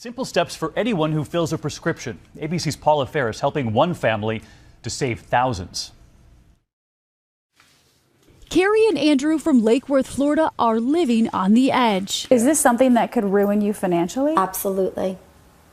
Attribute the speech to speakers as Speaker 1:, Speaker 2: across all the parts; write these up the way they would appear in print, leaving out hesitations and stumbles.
Speaker 1: Simple steps for anyone who fills a prescription. ABC's Paula Ferris helping one family to save thousands.
Speaker 2: Carrie and Andrew from Lake Worth, Florida are living on the edge.
Speaker 3: Is this something that could ruin you financially?
Speaker 4: Absolutely.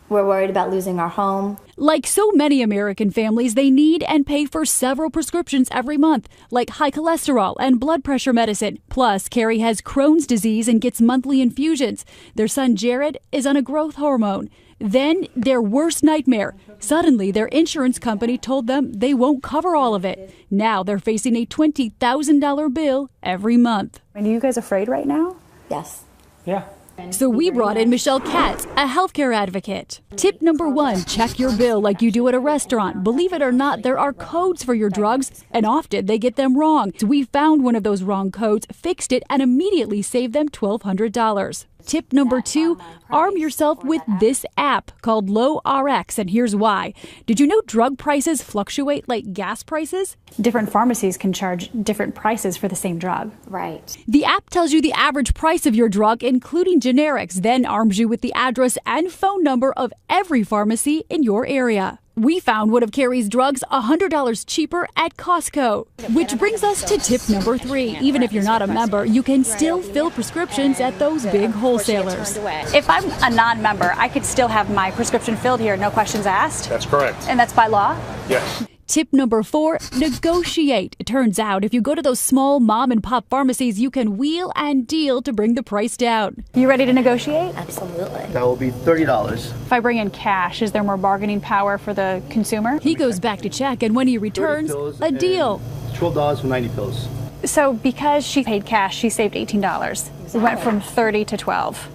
Speaker 4: We're worried about losing our home.
Speaker 2: Like so many American families, they need and pay for several prescriptions every month, like high cholesterol and blood pressure medicine. Plus, Carrie has Crohn's disease and gets monthly infusions. Their son Jared is on a growth hormone. Then, their worst nightmare. Suddenly, their insurance company told them they won't cover all of it. Now they're facing a $20,000 bill every month.
Speaker 3: Are you guys afraid right now?
Speaker 4: Yes.
Speaker 1: Yeah.
Speaker 2: So we brought in Michelle Katz, a healthcare advocate. Tip number 1, check your bill like you do at a restaurant. Believe it or not, there are codes for your drugs, and often they get them wrong. So we found one of those wrong codes, fixed it, and immediately saved them $1,200. Tip number 2, arm yourself with this app called Low RX, and here's why. Did you know drug prices fluctuate like gas prices?
Speaker 3: Different pharmacies can charge different prices for the same drug.
Speaker 4: Right.
Speaker 2: The app tells you the average price of your drug, including generics, then arms you with the address and phone number of every pharmacy in your area. We found one of Carrie's drugs $100 cheaper at Costco. Which brings us to tip number 3. Even if you're not a member, you can still fill prescriptions at those big wholesalers.
Speaker 3: If I'm a non-member, I could still have my prescription filled here, no questions asked?
Speaker 5: That's correct.
Speaker 3: And that's by law?
Speaker 5: Yes.
Speaker 2: Tip number 4, negotiate. It turns out if you go to those small mom and pop pharmacies, you can wheel and deal to bring the price down.
Speaker 3: You ready to negotiate?
Speaker 4: Absolutely.
Speaker 6: That will be $30.
Speaker 3: If I bring in cash, is there more bargaining power for the consumer?
Speaker 2: He goes back to check, and when he returns, a deal.
Speaker 6: $12 for 90 pills.
Speaker 3: So because she paid cash, she saved $18. It went from 30 to 12.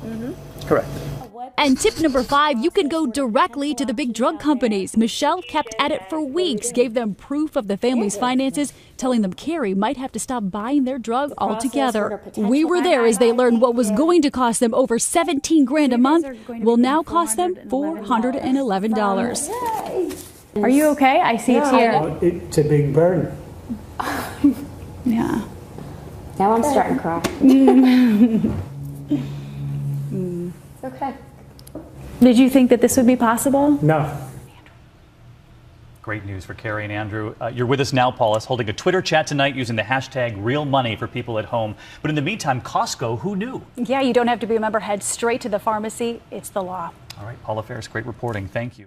Speaker 6: Correct.
Speaker 2: And tip number 5, you can go directly to the big drug companies. Michelle kept at it for weeks, gave them proof of the family's finances, telling them Carrie might have to stop buying their drug altogether. We were there as they learned what was going to cost them over $17,000 a month will now cost them $411.
Speaker 3: Are you okay? I see a tear.
Speaker 7: It's a big burn.
Speaker 3: Yeah.
Speaker 4: Now I'm starting to cry. It's okay.
Speaker 3: Did you think that this would be possible?
Speaker 7: No.
Speaker 1: Great news for Carrie and Andrew. You're with us now, Paula, holding a Twitter chat tonight using the hashtag #RealMoney for people at home. But in the meantime, Costco, who knew?
Speaker 3: Yeah, you don't have to be a member. Head straight to the pharmacy. It's the law.
Speaker 1: All right, Paula Ferris, great reporting. Thank you.